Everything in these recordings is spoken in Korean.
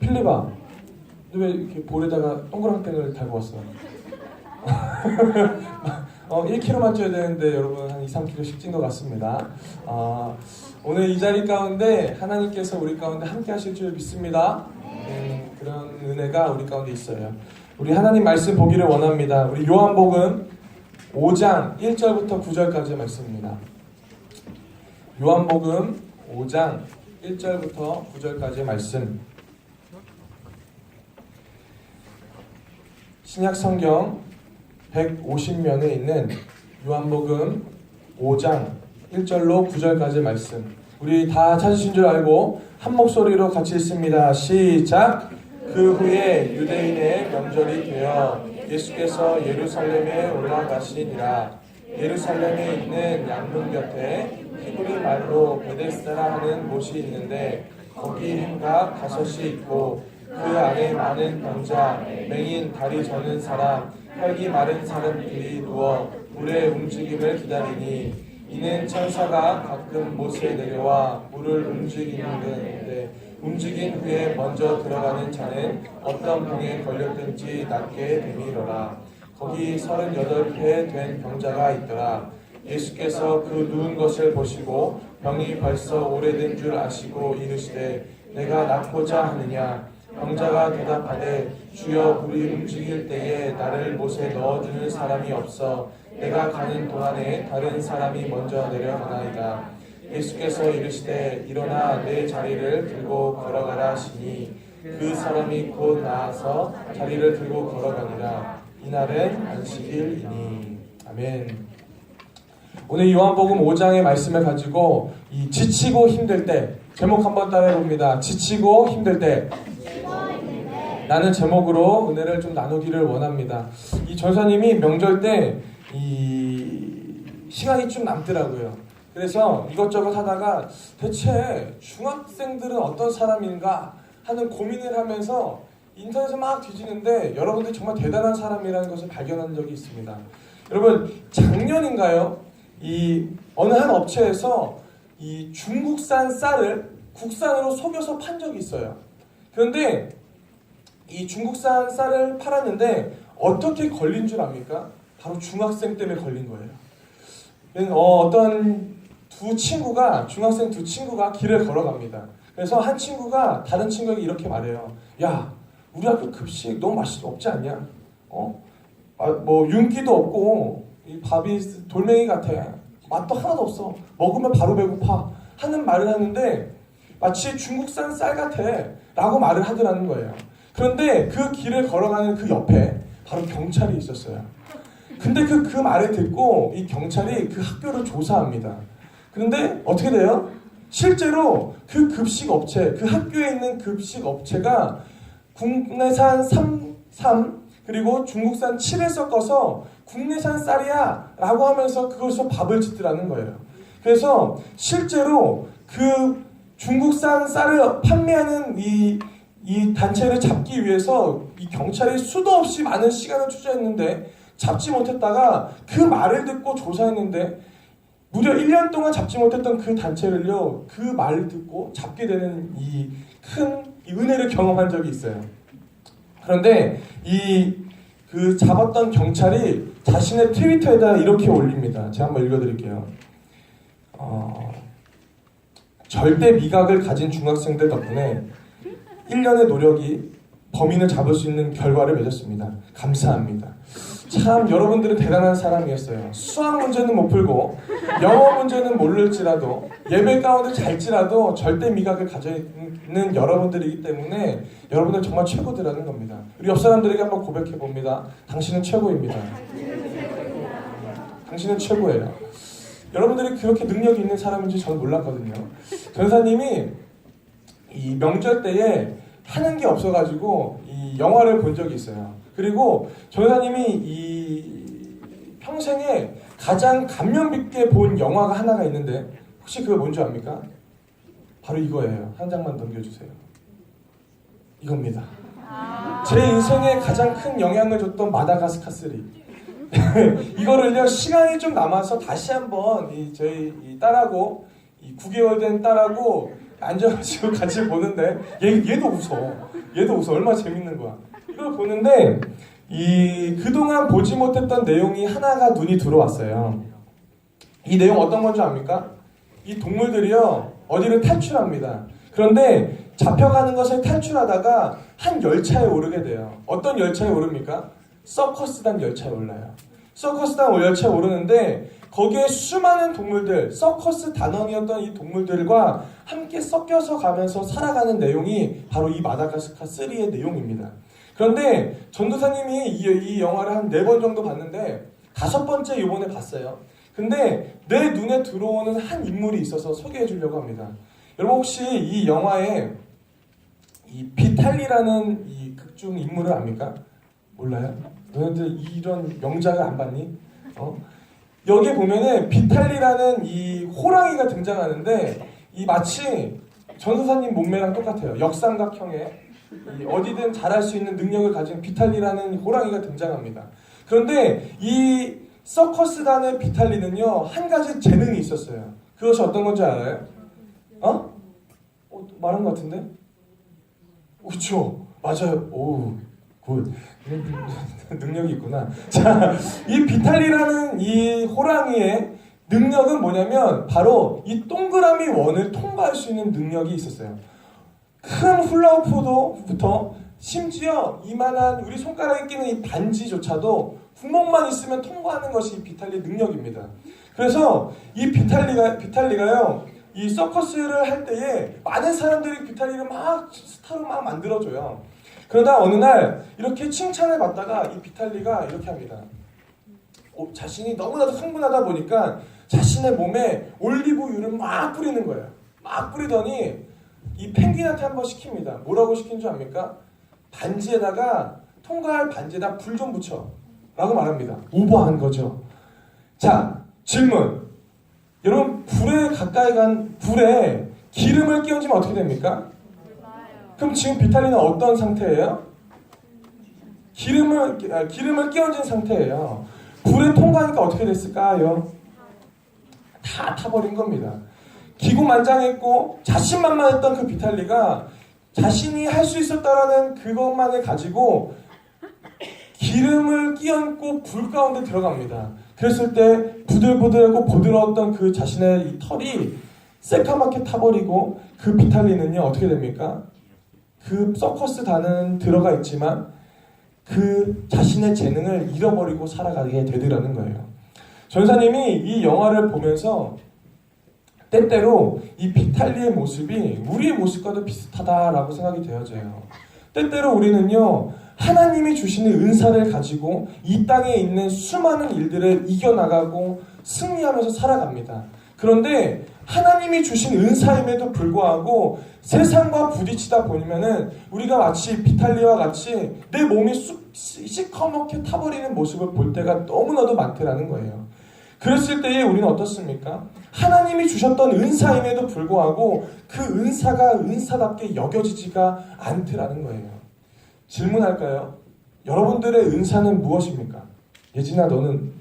필립아, 너 왜 이렇게 볼에다가 동그랑땡을 달고 왔어? 1kg만 쪄야 되는데 여러분 한 2-3kg씩 찐 것 같습니다. 오늘 이 자리 가운데 하나님께서 우리 가운데 함께 하실 줄 믿습니다. 그런 은혜가 우리 가운데 있어요. 우리 하나님 말씀 보기를 원합니다. 우리 요한복음 5장 1절부터 9절까지의 말씀입니다. 요한복음 5장 1절부터 9절까지의 말씀. 신약성경 150면에 있는 요한복음 5장 1절로 9절까지의 말씀. 우리 다 찾으신 줄 알고 한 목소리로 같이 읽습니다. 시작! 그 후에 유대인의 명절이 되어 예수께서 예루살렘에 올라가시니라. 예루살렘에 있는 양문 곁에 히브리 말로 베데스다라 하는 곳이 있는데 거기 행각 5이 있고 그 안에 많은 병자, 맹인, 다리 저는 사람, 혈기 마른 사람들이 누워 물의 움직임을 기다리니 이는 천사가 가끔 못에 내려와 물을 움직이는데 움직인 후에 먼저 들어가는 자는 어떤 병에 걸렸든지 낫게 되미로라. 거기 38회 된 병자가 있더라. 예수께서 그 누운 것을 보시고 병이 벌써 오래된 줄 아시고 이르시되 내가 낫고자 하느냐. 병자가 대답하되 주여 물이 움직일 때에 나를 못에 넣어주는 사람이 없어 내가 가는 동안에 다른 사람이 먼저 내려가나이다. 예수께서 이르시되 일어나 내 자리를 들고 걸어가라 하시니 그 사람이 곧 나아서 자리를 들고 걸어가니라. 이날은 안식일이니. 아멘. 오늘 요한복음 5장의 말씀을 가지고 이 지치고 힘들 때 제목 한번 따라해봅니다. 지치고 힘들 때 라는 제목으로 은혜를 좀 나누기를 원합니다. 이 전사님이 명절 때 이 시간이 좀 남더라고요. 그래서 이것저것 하다가 대체 중학생들은 어떤 사람인가 하는 고민을 하면서 인터넷에 막 뒤지는데 여러분들이 정말 대단한 사람이라는 것을 발견한 적이 있습니다. 여러분 작년인가요? 이 어느 한 업체에서 이 중국산 쌀을 국산으로 속여서 판 적이 있어요. 그런데 이 중국산 쌀을 팔았는데 어떻게 걸린 줄 압니까? 바로 중학생 때문에 걸린 거예요. 어떤 중학생 두 친구가 길을 걸어갑니다. 그래서 한 친구가 다른 친구에게 이렇게 말해요. 야, 우리 학교 급식 너무 맛이 없지 않냐? 뭐 윤기도 없고 이 밥이 돌멩이 같아. 맛도 하나도 없어. 먹으면 바로 배고파. 하는 말을 하는데 마치 중국산 쌀 같아 라고 말을 하더라는 거예요. 그런데 그 길을 걸어가는 그 옆에 바로 경찰이 있었어요. 근데 그 말을 듣고 이 경찰이 그 학교를 조사합니다. 그런데 어떻게 돼요? 실제로 그 급식 업체, 그 학교에 있는 급식 업체가 국내산 3 그리고 중국산 7을 섞어서 국내산 쌀이야 라고 하면서 그것으로 밥을 짓더라는 거예요. 그래서 실제로 그 중국산 쌀을 판매하는 이 단체를 잡기 위해서 이 경찰이 수도 없이 많은 시간을 투자했는데 잡지 못했다가 그 말을 듣고 조사했는데 무려 1년 동안 잡지 못했던 그 단체를요, 그 말을 듣고 잡게 되는 이 큰 은혜를 경험한 적이 있어요. 그런데 그 잡았던 경찰이 자신의 트위터에다 이렇게 올립니다. 제가 한번 읽어드릴게요. 절대 미각을 가진 중학생들 덕분에 1년의 노력이 범인을 잡을 수 있는 결과를 맺었습니다. 감사합니다. 참 여러분들은 대단한 사람이었어요. 수학 문제는 못 풀고 영어 문제는 모를지라도 예배 가운데 잘지라도 절대 미각을 가져 있는 여러분들이기 때문에 여러분들 정말 최고들라는 겁니다. 우리 옆 사람들에게 한번 고백해 봅니다. 당신은 최고입니다. 당신은 최고예요. 여러분들이 그렇게 능력이 있는 사람인지 저는 몰랐거든요. 전사님이 이 명절 때에 하는 게 없어가지고 이 영화를 본 적이 있어요. 그리고 전사님이 이 평생에 가장 감명 깊게 본 영화가 하나가 있는데 혹시 그거 뭔지 압니까? 바로 이거예요. 한 장만 넘겨주세요. 이겁니다. 제 인생에 가장 큰 영향을 줬던 마다가스카 3. 이거를요 시간이 좀 남아서 다시 한번 저희 딸하고 9개월 된 딸하고 앉아가지고 같이 보는데 얘도 웃어. 얘도 웃어. 얼마나 재밌는 거야. 이걸 보는데 그동안 보지 못했던 내용이 하나가 눈이 들어왔어요. 이 내용 어떤 건지 압니까? 이 동물들이요 어디를 탈출합니다. 그런데 잡혀가는 것을 탈출하다가 한 열차에 오르게 돼요. 어떤 열차에 오릅니까? 서커스단 열차에 올라요. 서커스단 열차에 오르는데 거기에 수많은 동물들, 서커스 단원이었던 이 동물들과 함께 섞여서 가면서 살아가는 내용이 바로 이 마다가스카 3의 내용입니다. 그런데 전도사님이 이 영화를 한 4번 정도 봤는데 5번째 이번에 봤어요. 근데 내 눈에 들어오는 한 인물이 있어서 소개해 주려고 합니다. 여러분 혹시 이 영화에 이 비탈리라는 이 극중 인물을 압니까? 몰라요? 너네들 이런 명작을 안 봤니? 여기 보면은 비탈리라는 이 호랑이가 등장하는데 이 마치 전도사님 몸매랑 똑같아요. 역삼각형의 어디든 잘할 수 있는 능력을 가진 비탈리라는 호랑이가 등장합니다. 그런데 이 서커스단의 비탈리는요 한 가지 재능이 있었어요. 그것이 어떤 건지 알아요? 말한 것 같은데? 그렇죠. 맞아요. 오, 굿. 능력이 있구나. 자, 이 비탈리라는 이 호랑이의 능력은 뭐냐면 바로 이 동그라미 원을 통과할 수 있는 능력이 있었어요. 큰 훌라후프부터 심지어 이만한 우리 손가락에 끼는 이 반지조차도 구멍만 있으면 통과하는 것이 이 비탈리의 능력입니다. 그래서 이 비탈리가요 이 서커스를 할 때에 많은 사람들이 비탈리를 막 스타로 막 만들어줘요. 그러다 어느 날 이렇게 칭찬을 받다가 이 비탈리가 이렇게 합니다. 자신이 너무나도 흥분하다 보니까 자신의 몸에 올리브유를 막 뿌리는 거예요. 막 뿌리더니 이 펭귄한테 한번 시킵니다. 뭐라고 시킨 줄 압니까? 통과할 반지에다 불 좀 붙여 라고 말합니다. 오버한 거죠. 자, 질문. 여러분 불에 가까이 간 불에 기름을 끼얹으면 어떻게 됩니까? 그럼 지금 비탈리는 어떤 상태예요? 기름을 끼얹은 상태예요. 불에 통과하니까 어떻게 됐을까요? 다 타버린 겁니다. 기고만장했고 자신만만했던 그 비탈리가 자신이 할 수 있었다라는 그것만을 가지고 기름을 끼얹고 불 가운데 들어갑니다. 그랬을 때 부들부들하고 부드러웠던 그 자신의 이 털이 새까맣게 타버리고 그 비탈리는요 어떻게 됩니까? 그 서커스 단은 들어가 있지만 그 자신의 재능을 잃어버리고 살아가게 되더라는 거예요. 전사님이 이 영화를 보면서 때때로 이 비탈리의 모습이 우리의 모습과도 비슷하다라고 생각이 되어져요. 때때로 우리는요 하나님이 주시는 은사를 가지고 이 땅에 있는 수많은 일들을 이겨나가고 승리하면서 살아갑니다. 그런데 하나님이 주신 은사임에도 불구하고 세상과 부딪히다 보면은 우리가 마치 비탈리와 같이 내 몸이 시커멓게 타버리는 모습을 볼 때가 너무나도 많더라는 거예요. 그랬을 때에 우리는 어떻습니까? 하나님이 주셨던 은사임에도 불구하고 그 은사가 은사답게 여겨지지가 않더라는 거예요. 질문할까요? 여러분들의 은사는 무엇입니까? 예진아 너는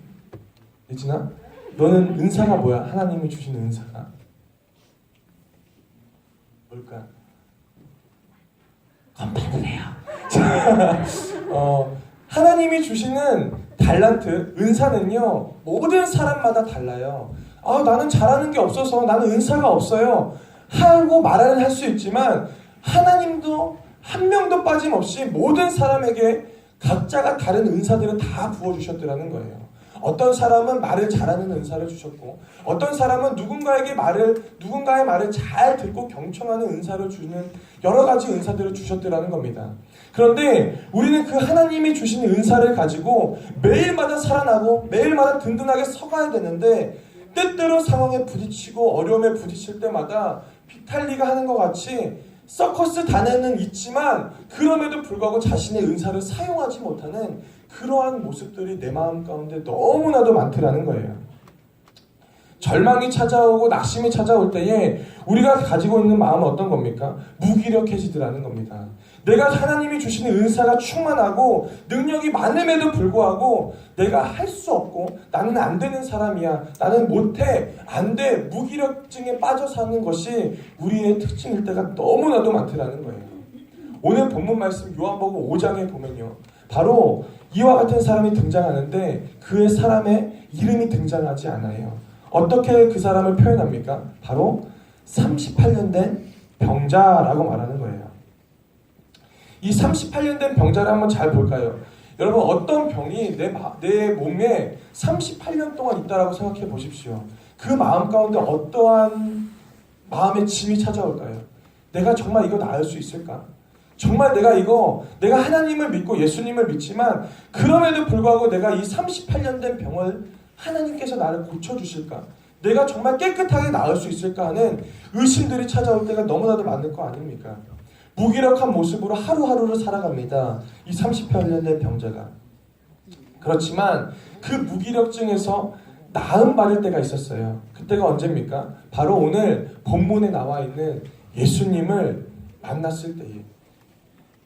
은사가 뭐야? 하나님이 주신 은사가 뭘까? 건반을 해요. 하나님이 주시는 달란트, 은사는요 모든 사람마다 달라요. 나는 잘하는 게 없어서 나는 은사가 없어요 하고 말을 할 수 있지만 하나님도 한 명도 빠짐없이 모든 사람에게 각자가 다른 은사들을 다 부어주셨더라는 거예요. 어떤 사람은 말을 잘하는 은사를 주셨고 어떤 사람은 누군가의 말을 잘 듣고 경청하는 은사를 주는 여러 가지 은사들을 주셨더라는 겁니다. 그런데 우리는 그 하나님이 주신 은사를 가지고 매일마다 살아나고 매일마다 든든하게 서가야 되는데 때때로 상황에 부딪히고 어려움에 부딪힐 때마다 비탈리가 하는 것 같이 서커스 단에는 있지만 그럼에도 불구하고 자신의 은사를 사용하지 못하는 그러한 모습들이 내 마음 가운데 너무나도 많더라는 거예요. 절망이 찾아오고 낙심이 찾아올 때에 우리가 가지고 있는 마음은 어떤 겁니까? 무기력해지더라는 겁니다. 내가 하나님이 주시는 은사가 충만하고 능력이 많음에도 불구하고 내가 할 수 없고 나는 안 되는 사람이야, 나는 못해, 안 돼, 무기력증에 빠져 사는 것이 우리의 특징일 때가 너무나도 많더라는 거예요. 오늘 본문 말씀 요한복음 5장에 보면요. 바로 이와 같은 사람이 등장하는데 그의 사람의 이름이 등장하지 않아요. 어떻게 그 사람을 표현합니까? 바로 38년 된 병자라고 말하는 거예요. 이 38년 된 병자를 한번 잘 볼까요? 여러분 어떤 병이 내 몸에 38년 동안 있다라고 생각해 보십시오. 그 마음 가운데 어떠한 마음의 짐이 찾아올까요? 내가 정말 이거 나을 수 있을까? 정말 내가 하나님을 믿고 예수님을 믿지만 그럼에도 불구하고 내가 이 38년 된 병을 하나님께서 나를 고쳐주실까? 내가 정말 깨끗하게 나을 수 있을까 하는 의심들이 찾아올 때가 너무나도 많을 거 아닙니까? 무기력한 모습으로 하루하루를 살아갑니다. 이 38년 된 병자가. 그렇지만 그 무기력증에서 나음 받을 때가 있었어요. 그때가 언제입니까? 바로 오늘 본문에 나와 있는 예수님을 만났을 때에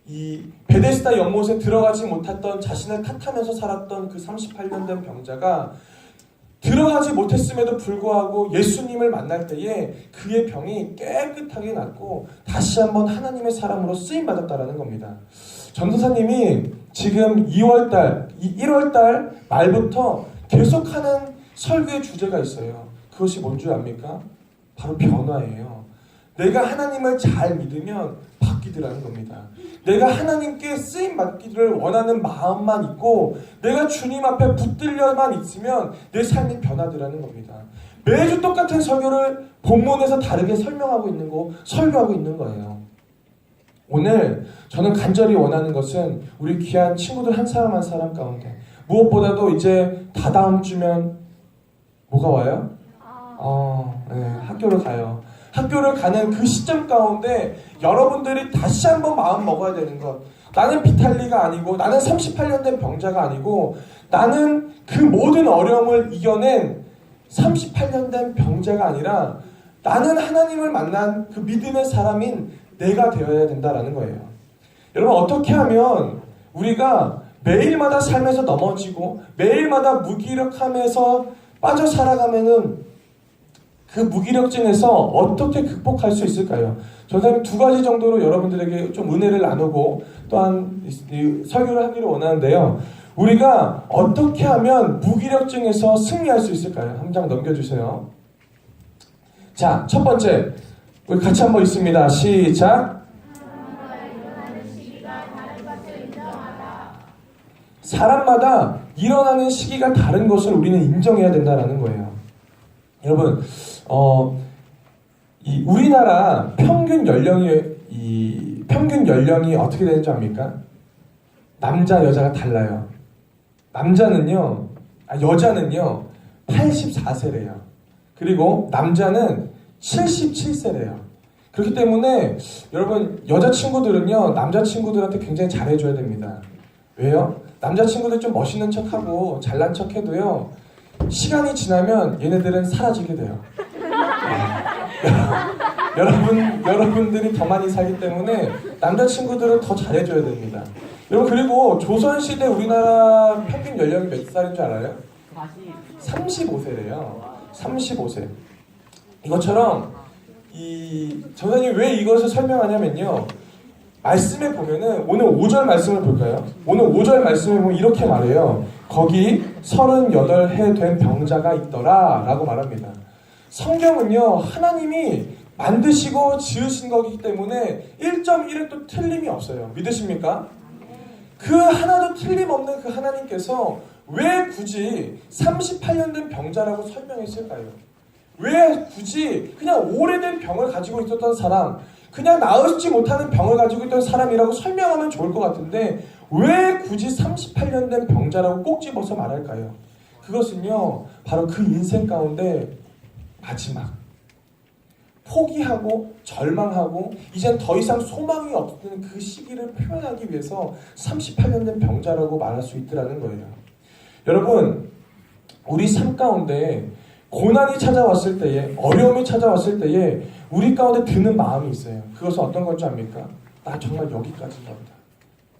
이 베데스다 연못에 들어가지 못했던 자신을 탓하면서 살았던 그 38년 된 병자가 들어가지 못했음에도 불구하고 예수님을 만날 때에 그의 병이 깨끗하게 낫고 다시 한번 하나님의 사람으로 쓰임받았다는 겁니다. 전도사님이 지금 1월달 말부터 계속하는 설교의 주제가 있어요. 그것이 뭔 줄 압니까? 바로 변화예요. 내가 하나님을 잘 믿으면 바뀌더라는 겁니다. 내가 하나님께 쓰임받기를 원하는 마음만 있고 내가 주님 앞에 붙들려만 있으면 내 삶이 변하더라는 겁니다. 매주 똑같은 설교를 본문에서 다르게 설명하고 설교하고 있는 거예요. 오늘 저는 간절히 원하는 것은 우리 귀한 친구들 한 사람 한 사람 가운데 무엇보다도 이제 다다음 주면 뭐가 와요? 네, 학교를 가요. 학교를 가는 그 시점 가운데 여러분들이 다시 한번 마음 먹어야 되는 것. 나는 비탈리가 아니고 나는 38년 된 병자가 아니고 나는 그 모든 어려움을 이겨낸 38년 된 병자가 아니라 나는 하나님을 만난 그 믿음의 사람인 내가 되어야 된다라는 거예요. 여러분 어떻게 하면 우리가 매일마다 삶에서 넘어지고 매일마다 무기력함에서 빠져 살아가면은 그 무기력증에서 어떻게 극복할 수 있을까요? 전사님 두 가지 정도로 여러분들에게 좀 은혜를 나누고 또한 설교를 하기를 원하는데요. 우리가 어떻게 하면 무기력증에서 승리할 수 있을까요? 한 장 넘겨주세요. 자, 첫 번째 우리 같이 한번 읽습니다. 시작. 사람마다 일어나는 시기가 다른 것을 우리는 인정해야 된다는 거예요. 여러분 이 우리나라 평균 연령이 어떻게 되는 줄 압니까? 남자 여자가 달라요. 여자는요 84세래요. 그리고 남자는 77세래요. 그렇기 때문에 여러분 여자친구들은요 남자친구들한테 굉장히 잘해줘야 됩니다. 왜요? 남자친구들 좀 멋있는 척하고 잘난 척해도요 시간이 지나면 얘네들은 사라지게 돼요. 여러분들이 더 많이 살기 때문에 남자친구들은 더 잘해줘야 됩니다. 여러분 그리고 조선시대 우리나라 평균 연령이 몇 살인 줄 알아요? 35세래요. 35세. 이것처럼 전사님 왜 이것을 설명하냐면요. 말씀에 보면은 오늘 5절 말씀을 볼까요? 오늘 5절 말씀에 보면 이렇게 말해요. 거기 38해 된 병자가 있더라 라고 말합니다. 성경은요 하나님이 만드시고 지으신 거기 때문에 1.1획도 틀림이 없어요. 믿으십니까? 그 하나도 틀림없는 그 하나님께서 왜 굳이 38년 된 병자라고 설명했을까요? 왜 굳이 그냥 오래된 병을 가지고 있었던 사람, 그냥 나으지 못하는 병을 가지고 있던 사람이라고 설명하면 좋을 것 같은데 왜 굳이 38년 된 병자라고 꼭 집어서 말할까요? 그것은요 바로 그 인생 가운데 마지막 포기하고 절망하고 이젠 더 이상 소망이 없는 그 시기를 표현하기 위해서 38년 된 병자라고 말할 수 있더라는 거예요. 여러분 우리 삶 가운데 고난이 찾아왔을 때에 어려움이 찾아왔을 때에 우리 가운데 드는 마음이 있어요. 그것은 어떤 건지 압니까? 나 정말 여기까지인가 보다.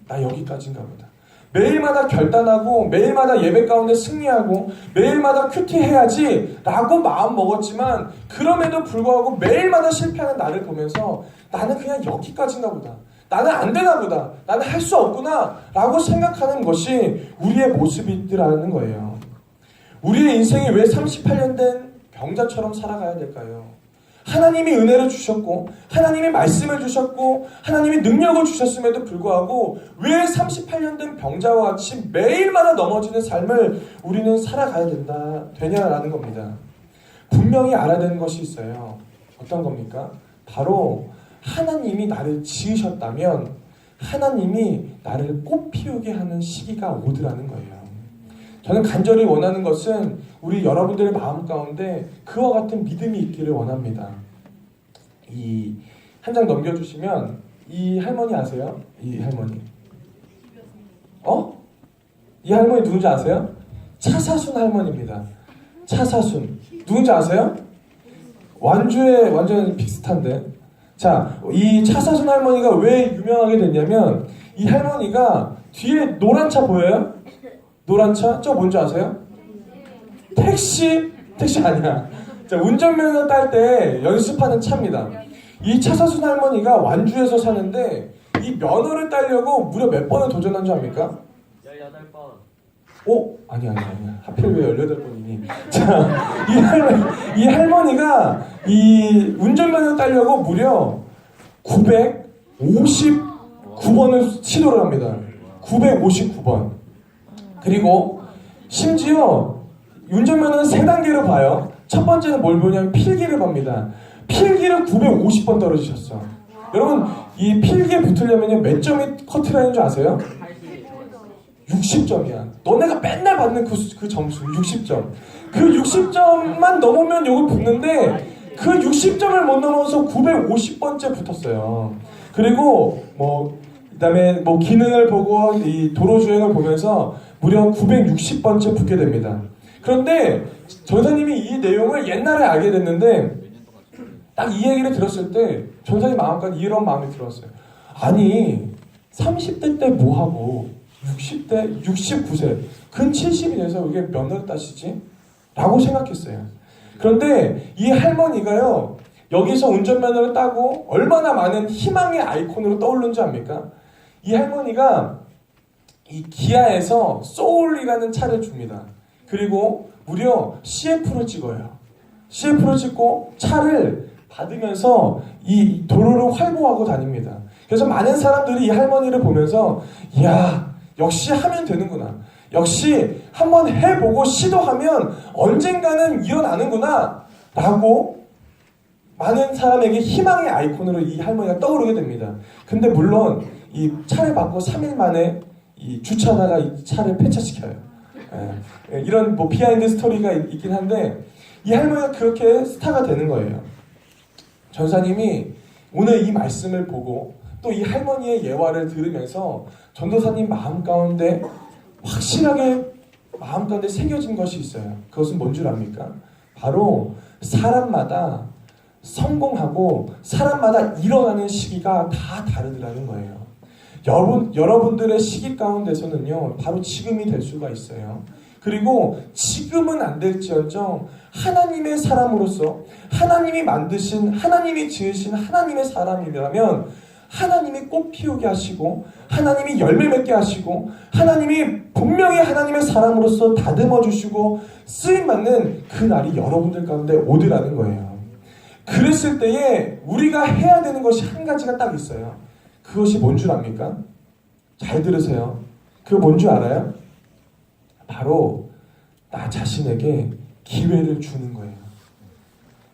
나 여기까지인가 보다. 매일마다 결단하고 매일마다 예배 가운데 승리하고 매일마다 큐티해야지 라고 마음 먹었지만 그럼에도 불구하고 매일마다 실패하는 나를 보면서 나는 그냥 여기까지인가 보다. 나는 안 되나 보다. 나는 할 수 없구나. 라고 생각하는 것이 우리의 모습이라는 거예요. 우리의 인생이 왜 38년 된 병자처럼 살아가야 될까요? 하나님이 은혜를 주셨고 하나님이 말씀을 주셨고 하나님이 능력을 주셨음에도 불구하고 왜 38년 된 병자와 같이 매일마다 넘어지는 삶을 우리는 살아가야 되냐라는 겁니다. 분명히 알아야 되는 것이 있어요. 어떤 겁니까? 바로 하나님이 나를 지으셨다면 하나님이 나를 꽃 피우게 하는 시기가 오더라는 거예요. 저는 간절히 원하는 것은 우리 여러분들의 마음 가운데 그와 같은 믿음이 있기를 원합니다. 이 한 장 넘겨주시면 이 할머니 아세요? 이 할머니. 이 할머니 누군지 아세요? 차사순 할머니입니다. 차사순. 누군지 아세요? 완주에 완전 비슷한데. 자, 이 차사순 할머니가 왜 유명하게 됐냐면 이 할머니가 뒤에 노란 차 보여요? 노란 차? 저 뭔지 아세요? 택시 아니야. 자, 운전면허 딸 때 연습하는 차입니다. 이 차사순 할머니가 완주에서 사는데 이 면허를 따려고 무려 몇 번을 도전한 줄 압니까? 18번. 아니야. 하필 왜 18번이니? 자, 이 할머니가 이 운전면허 따려고 무려 959번을 시도를 합니다. 959번. 그리고 심지어 운전면허는 3단계로 봐요. 첫 번째는 뭘 보냐면 필기를 봅니다. 필기를 950번 떨어지셨어. 여러분, 이 필기에 붙으려면 몇 점이 커트라인인 줄 아세요? 60점이야. 너네가 맨날 받는 그 점수 60점. 그 60점만 넘으면 요걸 붙는데 그 60점을 못 넘어서 950번째 붙었어요. 그리고 그다음에 기능을 보고 이 도로 주행을 보면서 무려 960번째 붙게 됩니다. 그런데 전사님이 이 내용을 옛날에 알게 됐는데 딱 이 얘기를 들었을 때 전사님 마음까지 이런 마음이 들었어요. 아니 30대 때 뭐하고 60대, 69세, 근 70이 돼서 이게 면허를 따시지? 라고 생각했어요. 그런데 이 할머니가요, 여기서 운전면허를 따고 얼마나 많은 희망의 아이콘으로 떠오르는지 압니까? 이 할머니가 이 기아에서 소울이라는 차를 줍니다. 그리고 무려 CF를 찍어요. CF를 찍고 차를 받으면서 이 도로를 활보하고 다닙니다. 그래서 많은 사람들이 이 할머니를 보면서 이야, 역시 하면 되는구나. 역시 한번 해보고 시도하면 언젠가는 일어나는구나 라고 많은 사람에게 희망의 아이콘으로 이 할머니가 떠오르게 됩니다. 근데 물론 이 차를 받고 3일 만에 이 주차하다가 이 차를 폐차시켜요. 이런 비하인드 스토리가 있긴 한데 이 할머니가 그렇게 스타가 되는 거예요. 전사님이 오늘 이 말씀을 보고 또 이 할머니의 예화를 들으면서 전도사님 마음 가운데 확실하게 마음 가운데 새겨진 것이 있어요. 그것은 뭔 줄 압니까? 바로 사람마다 성공하고 사람마다 일어나는 시기가 다 다르더라는 거예요. 여러분들의 시기 가운데서는요, 바로 지금이 될 수가 있어요. 그리고 지금은 안 될지언정 하나님의 사람으로서 하나님이 만드신, 하나님이 지으신 하나님의 사람이라면 하나님이 꽃 피우게 하시고 하나님이 열매 맺게 하시고 하나님이 분명히 하나님의 사람으로서 다듬어 주시고 쓰임받는 그 날이 여러분들 가운데 오더라는 거예요. 그랬을 때에 우리가 해야 되는 것이 한 가지가 딱 있어요. 그것이 뭔 줄 압니까? 잘 들으세요. 그거 뭔 줄 알아요? 바로 나 자신에게 기회를 주는 거예요.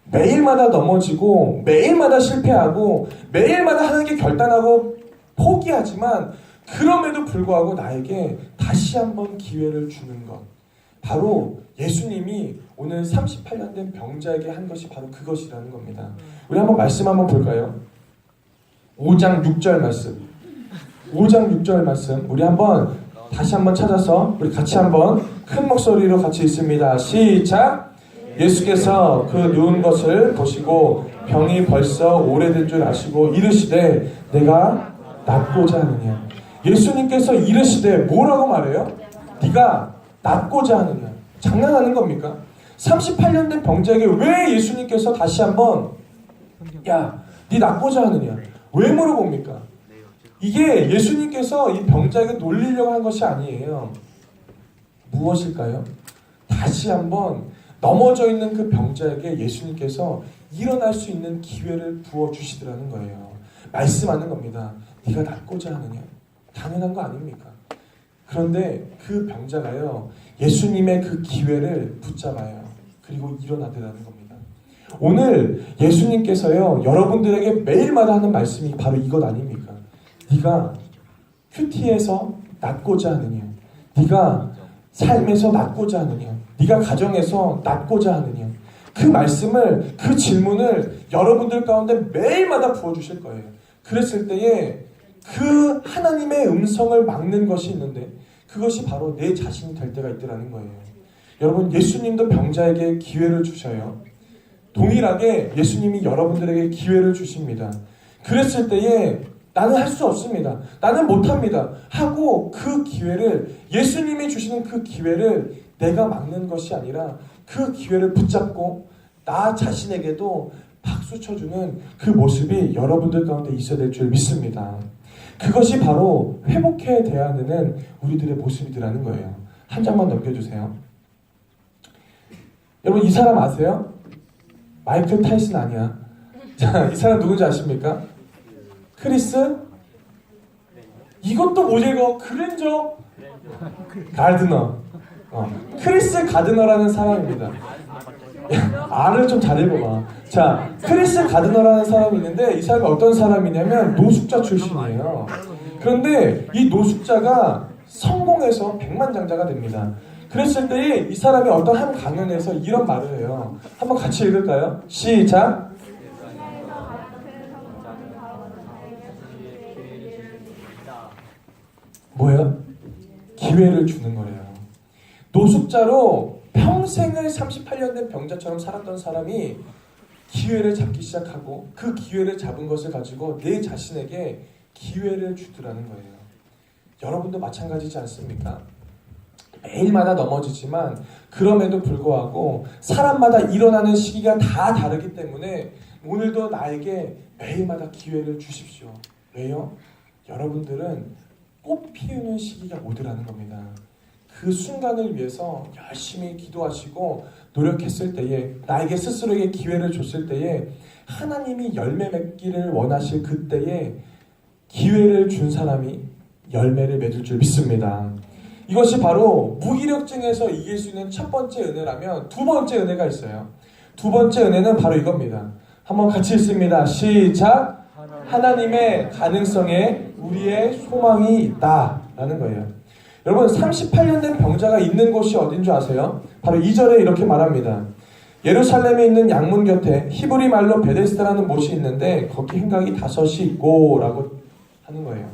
매일마다 넘어지고 매일마다 실패하고 매일마다 하는 게 결단하고 포기하지만 그럼에도 불구하고 나에게 다시 한번 기회를 주는 것. 바로 예수님이 오늘 38년 된 병자에게 한 것이 바로 그것이라는 겁니다. 우리 한번 말씀 한번 볼까요? 5장 6절 말씀. 5장 6절 말씀. 우리 한번 다시 한번 찾아서 우리 같이 한번 큰 목소리로 같이 읽습니다. 시작! 예수께서 그 누운 것을 보시고 병이 벌써 오래된 줄 아시고 이르시되 내가 낫고자 하느냐. 예수님께서 이르시되 뭐라고 말해요? 네가 낫고자 하느냐. 장난하는 겁니까? 38년 된 병자에게 왜 예수님께서 다시 한번 야, 네 낫고자 하느냐. 왜 물어봅니까? 이게 예수님께서 이 병자에게 놀리려고 한 것이 아니에요. 무엇일까요? 다시 한번 넘어져 있는 그 병자에게 예수님께서 일어날 수 있는 기회를 부어주시더라는 거예요. 말씀하는 겁니다. 네가 낫고자 하느냐? 당연한 거 아닙니까? 그런데 그 병자가요, 예수님의 그 기회를 붙잡아요. 그리고 일어나더라는 겁니다. 오늘 예수님께서요, 여러분들에게 매일마다 하는 말씀이 바로 이것 아닙니까? 네가 큐티에서 낫고자 하느냐? 네가 삶에서 낫고자 하느냐? 네가 가정에서 낫고자 하느냐? 그 말씀을, 그 질문을 여러분들 가운데 매일마다 부어주실 거예요. 그랬을 때에 그 하나님의 음성을 막는 것이 있는데 그것이 바로 내 자신이 될 때가 있더라는 거예요. 여러분, 예수님도 병자에게 기회를 주셔요. 동일하게 예수님이 여러분들에게 기회를 주십니다. 그랬을 때에 나는 할 수 없습니다. 나는 못합니다. 하고 그 기회를, 예수님이 주시는 그 기회를 내가 막는 것이 아니라 그 기회를 붙잡고 나 자신에게도 박수 쳐주는 그 모습이 여러분들 가운데 있어야 될 줄 믿습니다. 그것이 바로 회복해야 되는 우리들의 모습이라는 거예요. 한 장만 넘겨주세요. 여러분, 이 사람 아세요? 마이클 타이슨 아니야. 자, 이 사람 누군지 아십니까? 크리스? 이것도 못 읽어. 그랜저? 가드너. 크리스 가드너라는 사람입니다. R을 좀 잘 읽어봐. 자, 크리스 가드너라는 사람이 있는데 이 사람이 어떤 사람이냐면 노숙자 출신이에요. 그런데 이 노숙자가 성공해서 백만장자가 됩니다. 그랬을 때 이 사람이 어떤 한 강연에서 이런 말을 해요. 한번 같이 읽을까요? 시작! 뭐예요? 기회를 주는 거래요. 노숙자로 평생을 38년 된 병자처럼 살았던 사람이 기회를 잡기 시작하고 그 기회를 잡은 것을 가지고 내 자신에게 기회를 주더라는 거예요. 여러분도 마찬가지지 않습니까? 매일마다 넘어지지만 그럼에도 불구하고 사람마다 일어나는 시기가 다 다르기 때문에 오늘도 나에게 매일마다 기회를 주십시오. 왜요? 여러분들은 꽃 피우는 시기가 오더라는 겁니다. 그 순간을 위해서 열심히 기도하시고 노력했을 때에, 나에게 스스로에게 기회를 줬을 때에 하나님이 열매 맺기를 원하실 그때에 기회를 준 사람이 열매를 맺을 줄 믿습니다. 이것이 바로 무기력증에서 이길 수 있는 첫 번째 은혜라면 두 번째 은혜가 있어요. 두 번째 은혜는 바로 이겁니다. 한번 같이 읽습니다. 시작! 하나님의 가능성에 우리의 소망이 있다라는 거예요. 여러분, 38년 된 병자가 있는 곳이 어딘 줄 아세요? 바로 2절에 이렇게 말합니다. 예루살렘에 있는 양문 곁에 히브리 말로 베데스다라는 못이 있는데 거기 행각이 5이 있고 라고 하는 거예요.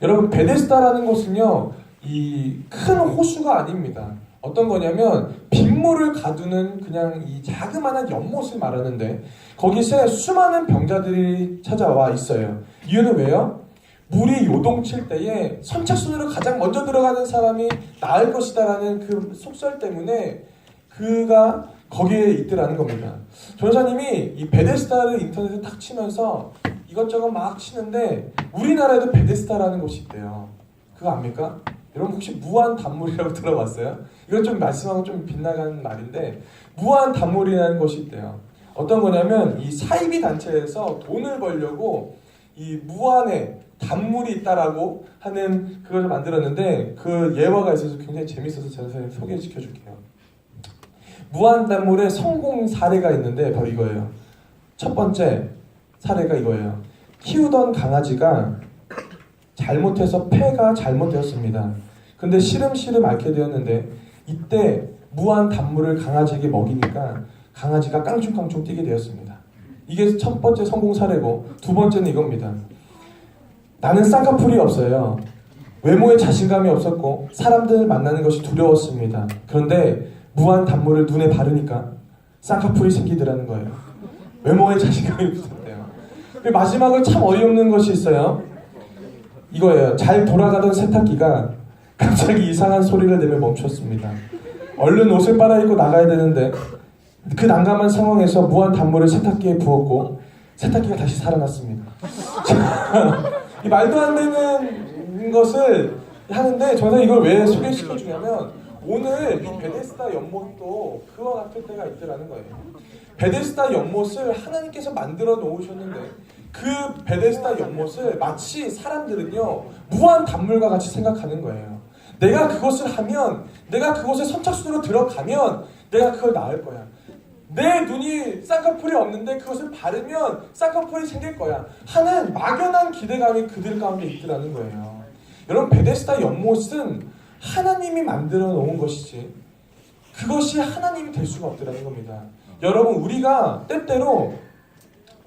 여러분, 베데스다라는 곳은요, 이 큰 호수가 아닙니다. 어떤 거냐면 빗물을 가두는 그냥 이 자그마한 연못을 말하는데 거기서 수많은 병자들이 찾아와 있어요. 이유는 왜요? 물이 요동칠 때에 선착순으로 가장 먼저 들어가는 사람이 나을 것이다라는 그 속설 때문에 그가 거기에 있더라는 겁니다. 전사님이 이 베데스다를 인터넷에 딱 치면서 이것저것 막 치는데 우리나라에도 베데스다라는 곳이 있대요. 그거 압니까? 여러분 혹시 무한단물이라고 들어봤어요? 이건 좀 말씀하고 좀 빗나가는 말인데 무한단물이라는 곳이 있대요. 어떤 거냐면 이 사이비 단체에서 돈을 벌려고 이 무한의 단물이 있다라고 하는 그걸 만들었는데 그 예화가 있어서 굉장히 재밌어서 제가 소개시켜 줄게요. 무한단물의 성공 사례가 있는데 바로 이거예요. 첫 번째 사례가 이거예요. 키우던 강아지가 잘못해서 폐가 잘못되었습니다. 근데 시름시름 앓게 되었는데 이때 무한단물을 강아지에게 먹이니까 강아지가 깡충깡충 뛰게 되었습니다. 이게 첫 번째 성공 사례고 두 번째는 이겁니다. 나는 쌍꺼풀이 없어요. 외모에 자신감이 없었고 사람들을 만나는 것이 두려웠습니다. 그런데 무한단물을 눈에 바르니까 쌍꺼풀이 생기더라는 거예요. 외모에 자신감이 없었대요. 마지막으로 참 어이없는 것이 있어요. 이거예요. 잘 돌아가던 세탁기가 갑자기 이상한 소리를 내며 멈췄습니다. 얼른 옷을 빨아입고 나가야 되는데 그 난감한 상황에서 무한 단물을 세탁기에 부었고 세탁기가 다시 살아났습니다. 이 말도 안 되는 것을 하는데 저는 이걸 왜 소개시켜주냐면 오늘 이 베데스다 연못도 그와 같을 때가 있더라는 거예요. 베데스다 연못을 하나님께서 만들어 놓으셨는데 그 베데스다 연못을 마치 사람들은요 무한 단물과 같이 생각하는 거예요. 내가 그것을 하면, 내가 그곳에 선착순으로 들어가면 내가 그걸 낳을 거야. 내 눈이 쌍꺼풀이 없는데 그것을 바르면 쌍꺼풀이 생길 거야 하는 막연한 기대감이 그들 가운데 있더라는 거예요. 여러분, 베데스다 연못은 하나님이 만들어 놓은 것이지 그것이 하나님이 될 수가 없더라는 겁니다. 여러분, 우리가 때때로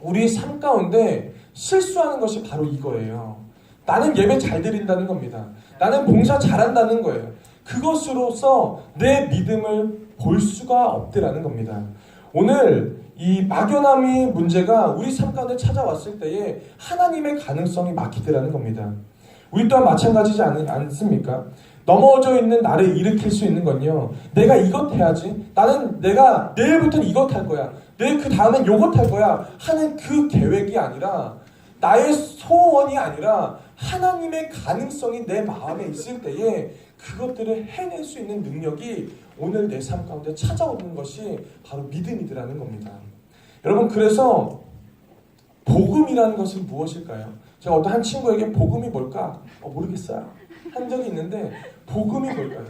우리 삶 가운데 실수하는 것이 바로 이거예요. 나는 예배 잘 드린다는 겁니다. 나는 봉사 잘한다는 거예요. 그것으로서 내 믿음을 볼 수가 없더라는 겁니다. 오늘 이 막연함의 문제가 우리 삶 가운데 찾아왔을 때에 하나님의 가능성이 막히더라는 겁니다. 우리 또한 마찬가지지 않습니까? 넘어져 있는 나를 일으킬 수 있는 건요, 내가 이것 해야지, 내가 내일부터는 이것 할 거야, 내일 그 다음엔 요것 할 거야 하는 그 계획이 아니라, 나의 소원이 아니라 하나님의 가능성이 내 마음에 있을 때에 그것들을 해낼 수 있는 능력이 오늘 내 삶 가운데 찾아오는 것이 바로 믿음이더라는 겁니다. 여러분, 그래서 복음이라는 것은 무엇일까요? 제가 어떤 한 친구에게 복음이 뭘까? 모르겠어요 한 적이 있는데, 복음이 뭘까요?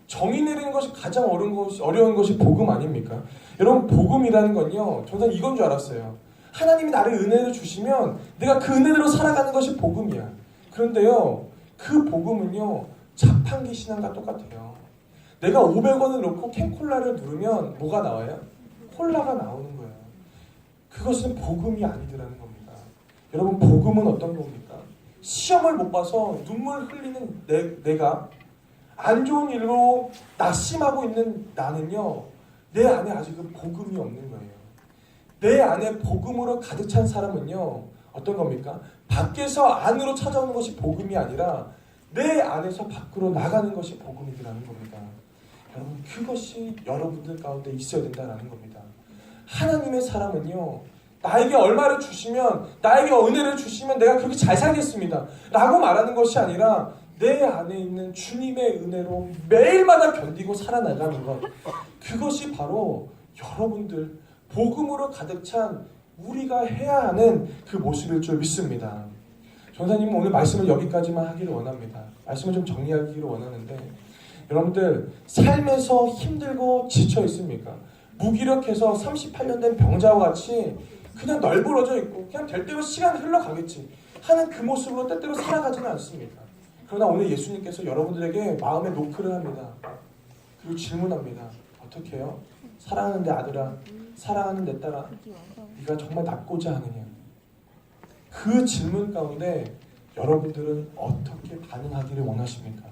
정의 내리는 것이 가장 어려운 것이 복음 아닙니까? 여러분, 복음이라는 건요, 저는 이건 줄 알았어요. 하나님이 나를 은혜를 주시면 내가 그 은혜대로 살아가는 것이 복음이야. 그런데요, 그 복음은요 자판기 신앙과 똑같아요. 내가 500원을 넣고 캔콜라를 누르면 뭐가 나와요? 콜라가 나오는 거예요. 그것은 복음이 아니더라는 겁니다. 여러분, 복음은 어떤 겁니까? 시험을 못 봐서 눈물 흘리는 내가 안 좋은 일로 낙심하고 있는 나는요, 내 안에 아직은 복음이 없는 거예요. 내 안에 복음으로 가득 찬 사람은요 어떤 겁니까? 밖에서 안으로 찾아오는 것이 복음이 아니라 내 안에서 밖으로 나가는 것이 복음이라는 겁니다. 여러분, 그것이 여러분들 가운데 있어야 된다는 겁니다. 하나님의 사람은요, 나에게 얼마를 주시면, 나에게 은혜를 주시면 내가 그렇게 잘 살겠습니다 라고 말하는 것이 아니라 내 안에 있는 주님의 은혜로 매일마다 견디고 살아나가는 것, 그것이 바로 여러분들 복음으로 가득 찬 우리가 해야 하는 그 모습일 줄 믿습니다. 전사님은 오늘 말씀을 여기까지만 하기를 원합니다. 말씀을 좀 정리하기를 원하는데, 여러분들 삶에서 힘들고 지쳐 있습니까? 무기력해서 38년 된 병자와 같이 그냥 널브러져 있고 그냥 될 대로 시간이 흘러가겠지 하는 그 모습으로 때때로 살아가지는 않습니다. 그러나 오늘 예수님께서 여러분들에게 마음에 노크를 합니다. 그리고 질문합니다. 어떻게 해요? 사랑하는 내 아들아, 사랑하는 내 딸아, 네가 정말 낫고자 하느냐? 그 질문 가운데 여러분들은 어떻게 반응하기를 원하십니까?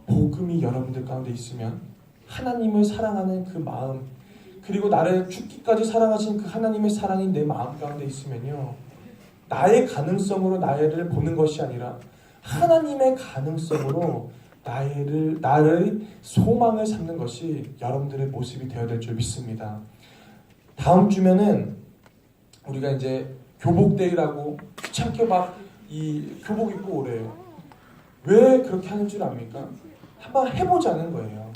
복음이 여러분들 가운데 있으면, 하나님을 사랑하는 그 마음, 그리고 나를 죽기까지 사랑하신 그 하나님의 사랑이 내 마음 가운데 있으면요, 나의 가능성으로 나를 보는 것이 아니라 하나님의 가능성으로 나를 소망을 삼는 것이 여러분들의 모습이 되어야 될 줄 믿습니다. 다음 주면은 우리가 이제 교복데이라고 귀찮게 막 이 교복 입고 오래요. 왜 그렇게 하는 줄 압니까? 한번 해보자는 거예요.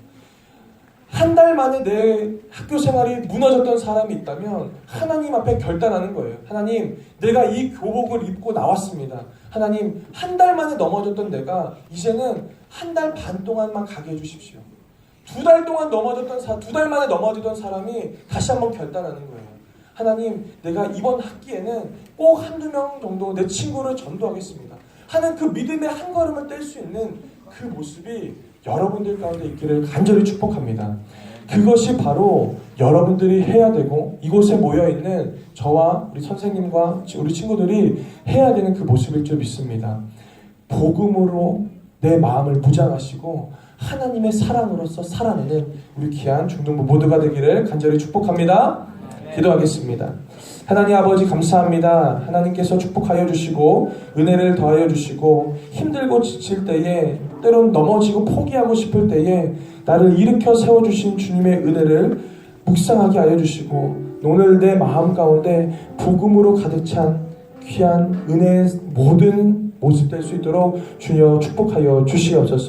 한 달 만에 내 학교 생활이 무너졌던 사람이 있다면 하나님 앞에 결단하는 거예요. 하나님, 내가 이 교복을 입고 나왔습니다. 하나님, 한 달 만에 넘어졌던 내가 이제는 한 달 반 동안만 가게 해주십시오. 2달 동안 넘어졌던 2달 만에 넘어지던 사람이 다시 한번 결단하는 거예요. 하나님, 내가 이번 학기에는 꼭 한두 명 정도 내 친구를 전도하겠습니다 하는 그 믿음의 한 걸음을 뗄 수 있는 그 모습이 여러분들 가운데 있기를 간절히 축복합니다. 그것이 바로 여러분들이 해야 되고, 이곳에 모여있는 저와 우리 선생님과 우리 친구들이 해야 되는 그 모습일 줄 믿습니다. 복음으로 내 마음을 무장하시고 하나님의 사랑으로서 살아내는 우리 귀한 중등부 모두가 되기를 간절히 축복합니다. 기도하겠습니다. 하나님 아버지, 감사합니다. 하나님께서 축복하여 주시고 은혜를 더하여 주시고, 힘들고 지칠 때에, 때론 넘어지고 포기하고 싶을 때에 나를 일으켜 세워주신 주님의 은혜를 묵상하게 하여 주시고, 오늘 내 마음 가운데 복음으로 가득 찬 귀한 은혜의 모든 모습 될 수 있도록 주여 축복하여 주시옵소서.